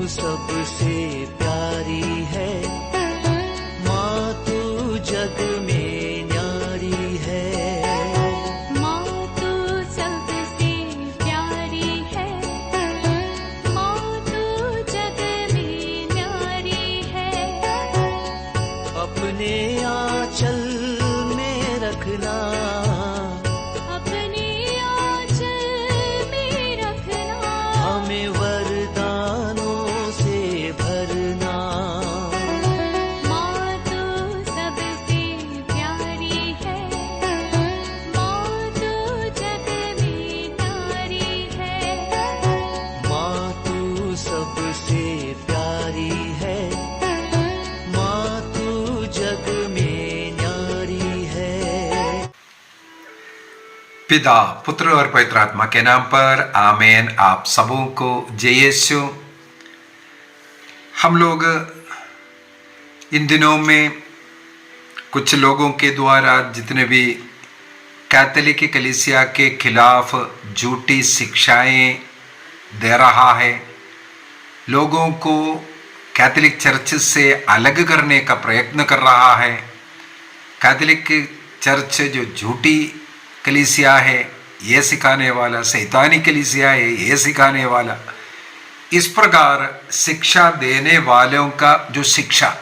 सबसे प्यारी है, माँ तू जग में न्यारी है। माँ तू सबसे प्यारी है, माँ तू जग में न्यारी है। अपने आंचल में रखना, अपने आंचल में रखना, हमें वरदानों से भरना। माँ तू सबसे प्यारी है, माँ तू जग में न्यारी है। माँ तू सबसे प्यारी है, माँ तू जग में न्यारी है। पिता, पुत्र और पवित्र आत्मा के नाम पर आमीन। आप सबों को जय यीशु। हम लोग इन दिनों में कुछ लोगों के द्वारा जितने भी कैथोलिक कलीसिया के खिलाफ झूठी शिक्षाएं दे रहा है, लोगों को कैथोलिक चर्च से अलग करने का प्रयत्न कर रहा है। कैथोलिक चर्च जो झूठी कलीसिया है ये सिखाने वाला, शैतानी कलीसिया है ये सिखाने वाला, इस प्रकार शिक्षा देने वालों का जो शिक्षा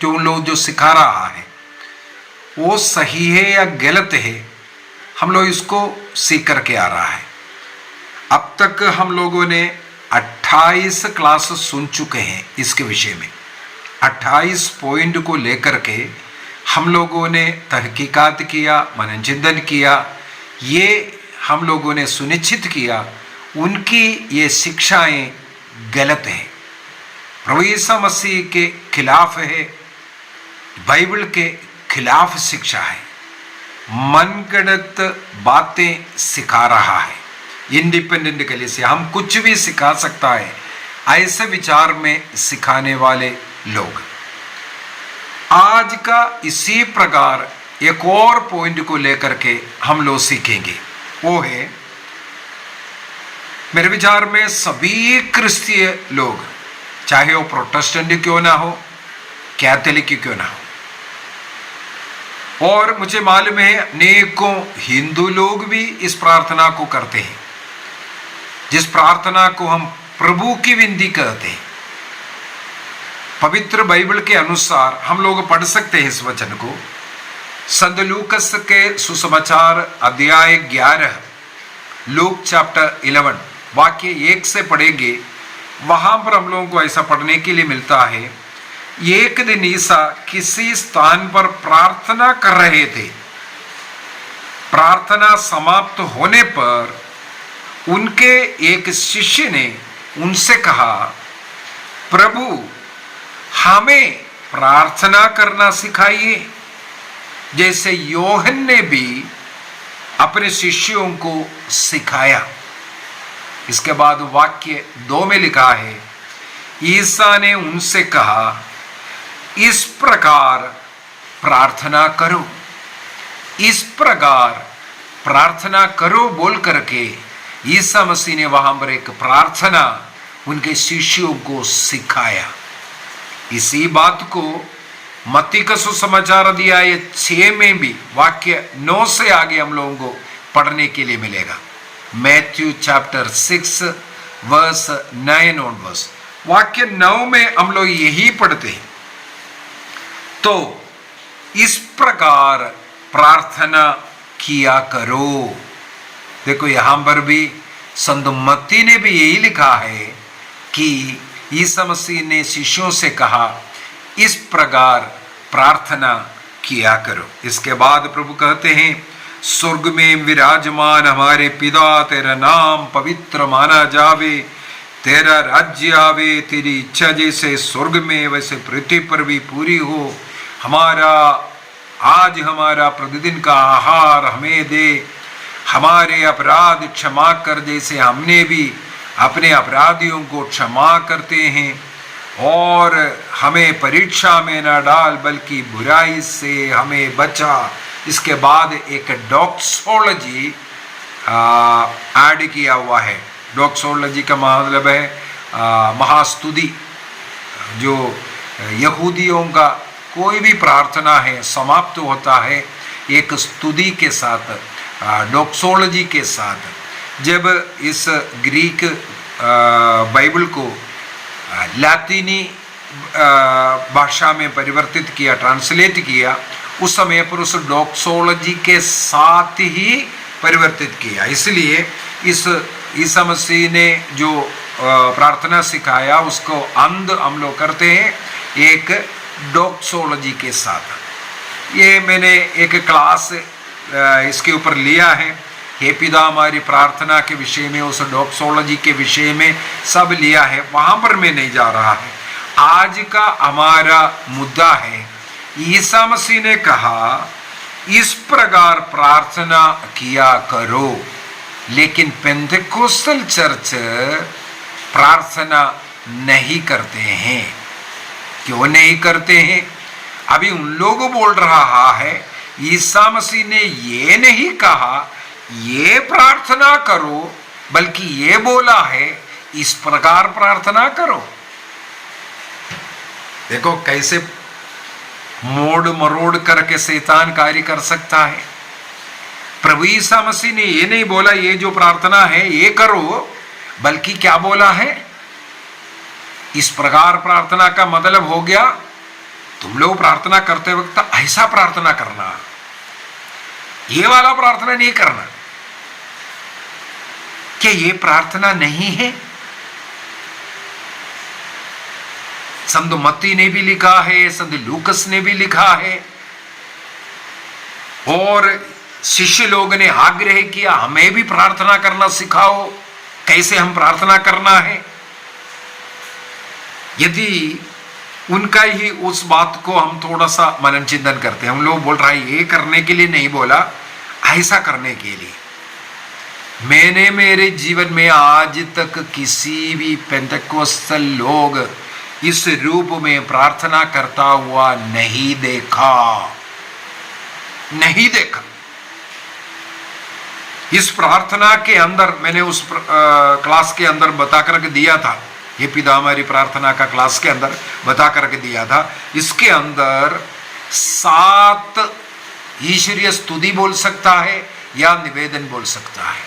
जो उन लोग जो सिखा रहा है वो सही है या गलत है, हम लोग इसको सीख करके आ रहा है। अब तक हम लोगों ने 28 क्लास सुन चुके हैं इसके विषय में। 28 पॉइंट को लेकर के हम लोगों ने तहकीकात किया, मननचिंतन किया। ये हम लोगों ने सुनिश्चित किया उनकी ये शिक्षाएं गलत हैं, प्रभु यीशु मसीह के खिलाफ है, बाइबल के खिलाफ शिक्षा है, मनगढ़ंत बातें सिखा रहा है। इंडिपेंडेंट कलीसिया हम कुछ भी सिखा सकता है, ऐसे विचार में सिखाने वाले लोग। आज का इसी प्रकार एक और पॉइंट को लेकर के हम लोग सीखेंगे, वो है मेरे विचार में सभी क्रिस्तीय लोग, चाहे वो प्रोटेस्टेंट क्यों ना हो, कैथोलिक क्यों ना हो, और मुझे मालूम है अनेकों हिंदू लोग भी इस प्रार्थना को करते हैं, जिस प्रार्थना को हम प्रभु की विनती कहते हैं। पवित्र बाइबल के अनुसार हम लोग पढ़ सकते हैं इस वचन को। संत लूकस के सुसमाचार अध्याय 11, लूक चैप्टर 11 वाक्य 1 से पढ़ेंगे। वहां पर हम लोगों को ऐसा पढ़ने के लिए मिलता है, एक दिन ईसा किसी स्थान पर प्रार्थना कर रहे थे। प्रार्थना समाप्त होने पर उनके एक शिष्य ने उनसे कहा, प्रभु हमें प्रार्थना करना सिखाइए, जैसे योहन ने भी अपने शिष्यों को सिखाया। इसके बाद वाक्य 2 में लिखा है, ईसा ने उनसे कहा, इस प्रकार प्रार्थना करो, इस प्रकार प्रार्थना करो बोल करके ईसा मसीह ने वहां पर एक प्रार्थना उनके शिष्यों को सिखाया। इसी बात को मत्ती का सुसमाचार अध्याय 6 में भी वाक्य 9 से आगे हम लोगों को पढ़ने के लिए मिलेगा। मैथ्यू चैप्टर 6 वर्स 9 ऑनवर्स, वाक्य 9 में हम लोग यही पढ़ते हैं, तो इस प्रकार प्रार्थना किया करो। देखो यहां पर भी संत मत्ती ने भी यही लिखा है कि ईसा मसीह ने शिष्यों से कहा, इस प्रकार प्रार्थना किया करो। इसके बाद प्रभु कहते हैं, स्वर्ग में विराजमान हमारे पिता, तेरा नाम पवित्र माना जावे, तेरा राज्य आवे, तेरी इच्छा जैसे स्वर्ग में वैसे पृथ्वी पर भी पूरी हो। आज हमारा प्रतिदिन का आहार हमें दे, हमारे अपराध क्षमा कर जैसे हमने भी अपने अपराधियों को क्षमा करते हैं, और हमें परीक्षा में न डाल बल्कि बुराई से हमें बचा। इसके बाद एक डॉक्सोलॉजी ऐड किया हुआ है। डॉक्सोलॉजी का मतलब है महास्तुति, जो यहूदियों का कोई भी प्रार्थना है समाप्त होता है एक स्तुति के साथ, डोक्सोलॉजी के साथ। जब इस ग्रीक बाइबल को लैतिनी भाषा में परिवर्तित किया, ट्रांसलेट किया, उस समय पर उस डोक्सोलॉजी के साथ ही परिवर्तित किया। इसलिए इस ईसा मसीह ने जो प्रार्थना सिखाया उसको अंध हम लोग करते हैं एक डोक्सोलॉजी के साथ। ये मैंने एक क्लास इसके ऊपर लिया है, हे पिता हमारी प्रार्थना के विषय में, उस डोक्सोलॉजी के विषय में सब लिया है, वहाँ पर मैं नहीं जा रहा है। आज का हमारा मुद्दा है, ईसा मसीह ने कहा इस प्रकार प्रार्थना किया करो, लेकिन पेंटेकोस्टल चर्च प्रार्थना नहीं करते हैं। क्यों नहीं करते हैं? अभी उन लोग बोल रहा है ईसा मसीह ने ये नहीं कहा ये प्रार्थना करो, बल्कि ये बोला है इस प्रकार प्रार्थना करो। देखो कैसे मोड़ मरोड़ करके शैतान कार्य कर सकता है। प्रभु ईसा मसीह ने ये नहीं बोला ये जो प्रार्थना है ये करो, बल्कि क्या बोला है, इस प्रकार प्रार्थना का मतलब हो गया तुम लोग प्रार्थना करते वक्त ऐसा प्रार्थना करना, ये वाला प्रार्थना नहीं करना। क्या ये प्रार्थना नहीं है? संत मत्ती ने भी लिखा है, संत लूकस ने भी लिखा है, और शिष्य लोग ने आग्रह किया हमें भी प्रार्थना करना सिखाओ, कैसे हम प्रार्थना करना है। यदि उनका ही उस बात को हम थोड़ा सा मनन चिंतन करते हैं, हम लोग बोल रहा है ये करने के लिए नहीं बोला, ऐसा करने के लिए। मैंने मेरे जीवन में आज तक किसी भी पेंटेकोस्टल लोग इस रूप में प्रार्थना करता हुआ नहीं देखा, नहीं देखा। इस प्रार्थना के अंदर मैंने उस क्लास के अंदर बता करके दिया था, ये पिता हमारी प्रार्थना का क्लास के अंदर बता करके दिया था। इसके अंदर 7 ईश्वरीय स्तुति बोल सकता है या निवेदन बोल सकता है।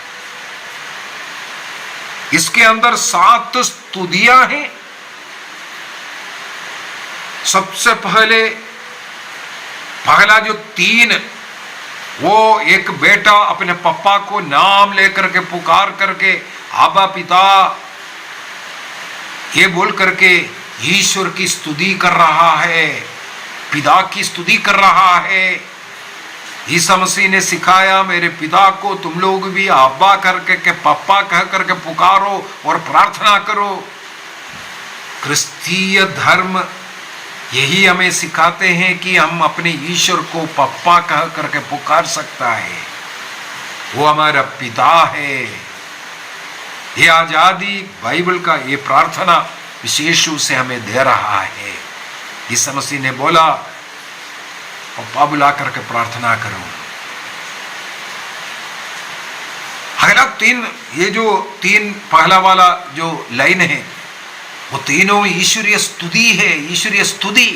इसके अंदर 7 स्तुतियां हैं। सबसे पहला जो 3, वो एक बेटा अपने पापा को नाम लेकर के पुकार करके आबा पिता ये बोल करके ईश्वर की स्तुति कर रहा है, पिता की स्तुति कर रहा है। ईसा मसीह ने सिखाया मेरे पिता को तुम लोग भी आबा करके के पापा कह करके पुकारो और प्रार्थना करो। क्रिस्तीय धर्म यही हमें सिखाते हैं कि हम अपने ईश्वर को पापा कह करके पुकार सकता है, वो हमारा पिता है। ये आजादी बाइबल का ये प्रार्थना विशेष रूप से हमें दे रहा है। ईसा मसीह ने बोला पापा बुला करके प्रार्थना करो। अगला 3, ये जो 3 पहला वाला जो लाइन है वो तीनों ईश्वरीय स्तुति है, ईश्वरीय स्तुति।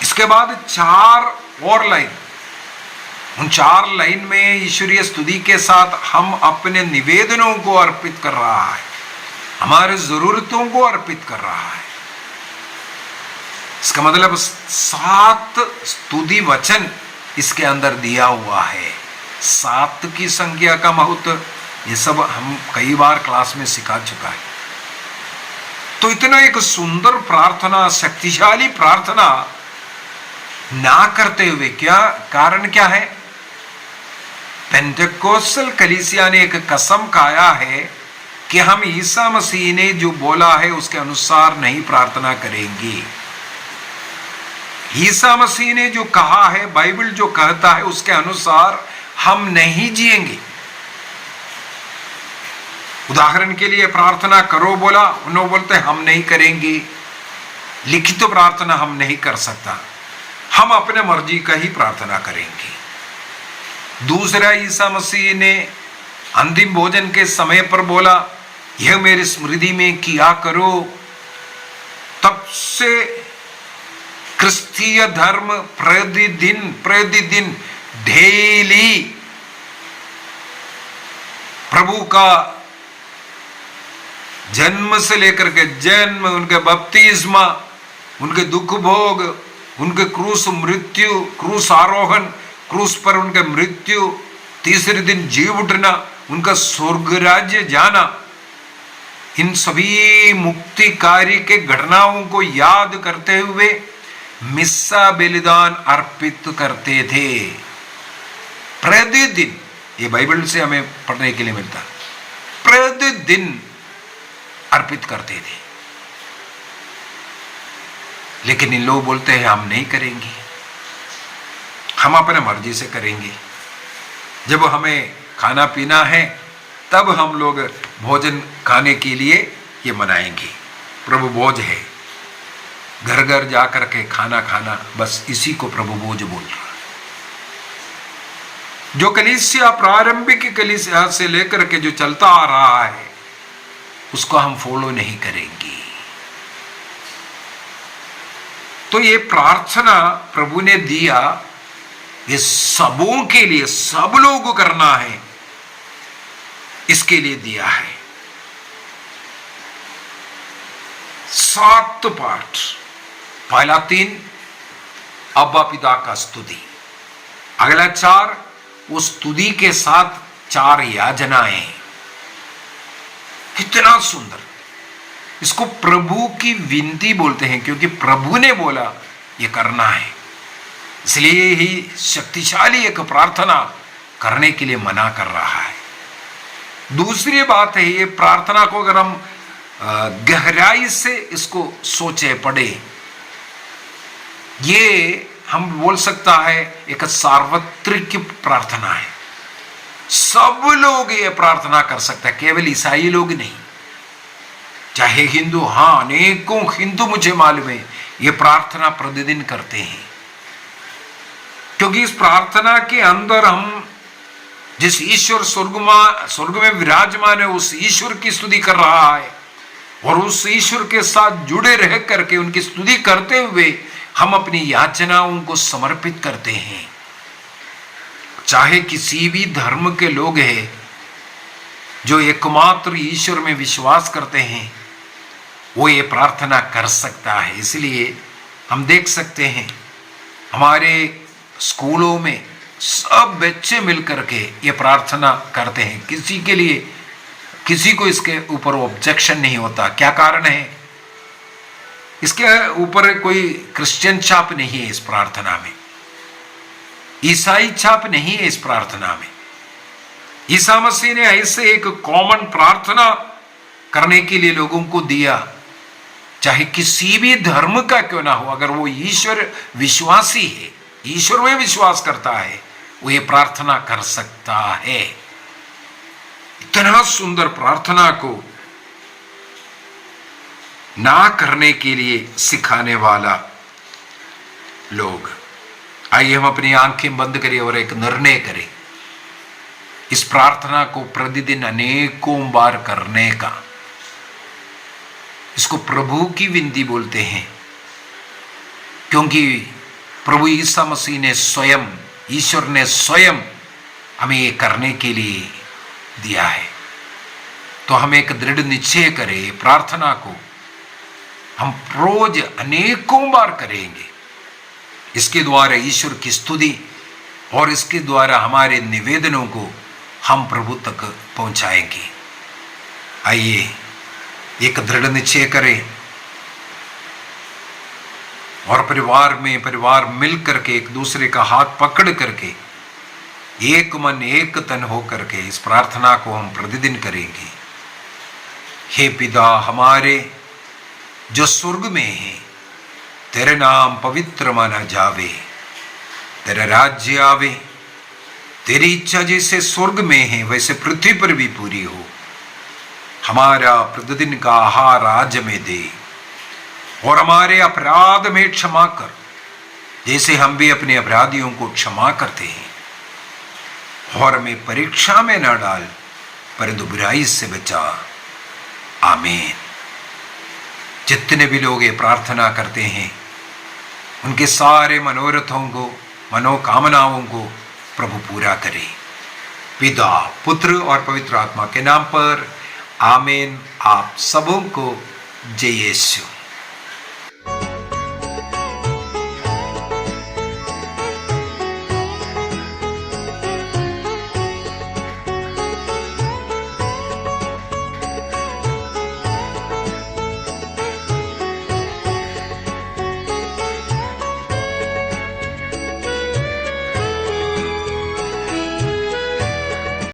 इसके बाद 4 और लाइन, उन 4 लाइन में ईश्वरीय स्तुति के साथ हम अपने निवेदनों को अर्पित कर रहा है, हमारे जरूरतों को अर्पित कर रहा है। इसका मतलब 7 स्तुति वचन इसके अंदर दिया हुआ है। 7 की संख्या का महत्व ये सब हम कई बार क्लास में सिखा चुका है। तो इतना एक सुंदर प्रार्थना, शक्तिशाली प्रार्थना ना करते हुए क्या कारण क्या है? पेंटेकोस्टल कलीसिया ने एक कसम खाया है कि हम ईसा मसीह ने जो बोला है उसके अनुसार नहीं प्रार्थना करेंगे। ईसा मसीह ने जो कहा है, बाइबल जो कहता है उसके अनुसार हम नहीं जिएंगे। उदाहरण के लिए प्रार्थना करो बोला, उन्होंने बोलते हम नहीं करेंगे। लिखित तो प्रार्थना हम नहीं कर सकता, हम अपने मर्जी का ही प्रार्थना करेंगे। दूसरा, ईसा मसीह ने अंतिम भोजन के समय पर बोला यह मेरी स्मृति में किया करो। तब से क्रिस्तीय धर्म प्रतिदिन डेली प्रभु का जन्म से लेकर के जन्म, उनके बपतिस्मा, उनके दुख भोग, उनके क्रूस मृत्यु, क्रूस आरोहण, क्रूस पर उनके मृत्यु, तीसरे दिन जी उठना, उनका स्वर्ग राज्य जाना, इन सभी मुक्तिकारी के घटनाओं को याद करते हुए मिस्सा बलिदान अर्पित करते थे। प्रतिदिन, ये बाइबल से हमें पढ़ने के लिए मिलता, प्रतिदिन अर्पित करते थे। लेकिन इन लोग बोलते हैं हम नहीं करेंगे, हम अपने मर्जी से करेंगे। जब हमें खाना पीना है तब हम लोग भोजन खाने के लिए ये मनाएंगे। प्रभु भोज है, घर घर जाकर के खाना खाना, बस इसी को प्रभु भोज बोल रहा है। जो कलीसिया प्रारंभिक कलीसिया से लेकर के जो चलता आ रहा है उसको हम फॉलो नहीं करेंगे। तो ये प्रार्थना प्रभु ने दिया, ये सबों के लिए, सब लोग को करना है, इसके लिए दिया है। 7 पाठ, पहला 3 अब्बा पिता का स्तुति, अगला 4 उस स्तुति के साथ 4 याचनाएं। कितना सुंदर! इसको प्रभु की विनती बोलते हैं, क्योंकि प्रभु ने बोला ये करना है, इसलिए ही शक्तिशाली एक प्रार्थना करने के लिए मना कर रहा है। दूसरी बात है, ये प्रार्थना को अगर हम गहराई से इसको सोचे पढ़े, ये हम बोल सकता है एक सार्वत्रिक प्रार्थना है। सब लोग ये प्रार्थना कर सकते हैं, केवल ईसाई लोग नहीं, चाहे हिंदू। हाँ, अनेकों हिंदू मुझे मालूम है ये प्रार्थना प्रतिदिन करते हैं, क्योंकि इस प्रार्थना के अंदर हम जिस ईश्वर स्वर्ग में विराजमान है उस ईश्वर की स्तुति कर रहा है, और उस ईश्वर के साथ जुड़े रह करके उनकी स्तुति करते हुए हम अपनी याचनाओं को समर्पित करते हैं। चाहे किसी भी धर्म के लोग हैं जो एकमात्र ईश्वर में विश्वास करते हैं, वो ये प्रार्थना कर सकता है। इसलिए हम देख सकते हैं हमारे स्कूलों में सब बच्चे मिलकर के ये प्रार्थना करते हैं। किसी के लिए, किसी को इसके ऊपर ऑब्जेक्शन नहीं होता। क्या कारण है? इसके ऊपर कोई क्रिश्चियन छाप नहीं है इस प्रार्थना में, ईसाई छाप नहीं है इस प्रार्थना में। ईसा मसीह ने ऐसे एक कॉमन प्रार्थना करने के लिए लोगों को दिया, चाहे किसी भी धर्म का क्यों ना हो, अगर वो ईश्वर विश्वासी है, ईश्वर में विश्वास करता है, वो ये प्रार्थना कर सकता है। इतना सुंदर प्रार्थना को ना करने के लिए सिखाने वाला लोग। आइए हम अपनी आंखें बंद करें और एक निर्णय करें इस प्रार्थना को प्रतिदिन अनेकों बार करने का। इसको प्रभु की विनती बोलते हैं, क्योंकि प्रभु ईसा मसीह ने स्वयं, ईश्वर ने स्वयं हमें ये करने के लिए दिया है। तो हम एक दृढ़ निश्चय करें, प्रार्थना को हम रोज अनेकों बार करेंगे। इसके द्वारा ईश्वर की स्तुति और इसके द्वारा हमारे निवेदनों को हम प्रभु तक पहुंचाएंगे। आइए एक दृढ़ निश्चय करें और परिवार मिल करके एक दूसरे का हाथ पकड़ करके एक मन एक तन हो करके इस प्रार्थना को हम प्रतिदिन करेंगे। हे पिता हमारे जो स्वर्ग में है, तेरे नाम पवित्र माना जावे, तेरा राज्य आवे, तेरी इच्छा जैसे स्वर्ग में है वैसे पृथ्वी पर भी पूरी हो। हमारा प्रतिदिन का आहार आज में दे, और हमारे अपराध में क्षमा कर, जैसे हम भी अपने अपराधियों को क्षमा करते हैं, और हमें परीक्षा में न डाल परंतु बुराई से बचा, आमीन। जितने भी लोग ये प्रार्थना करते हैं उनके सारे मनोरथों को, मनोकामनाओं को प्रभु पूरा करे। पिता, पुत्र और पवित्र आत्मा के नाम पर आमीन। आप सबों को जय यीशु।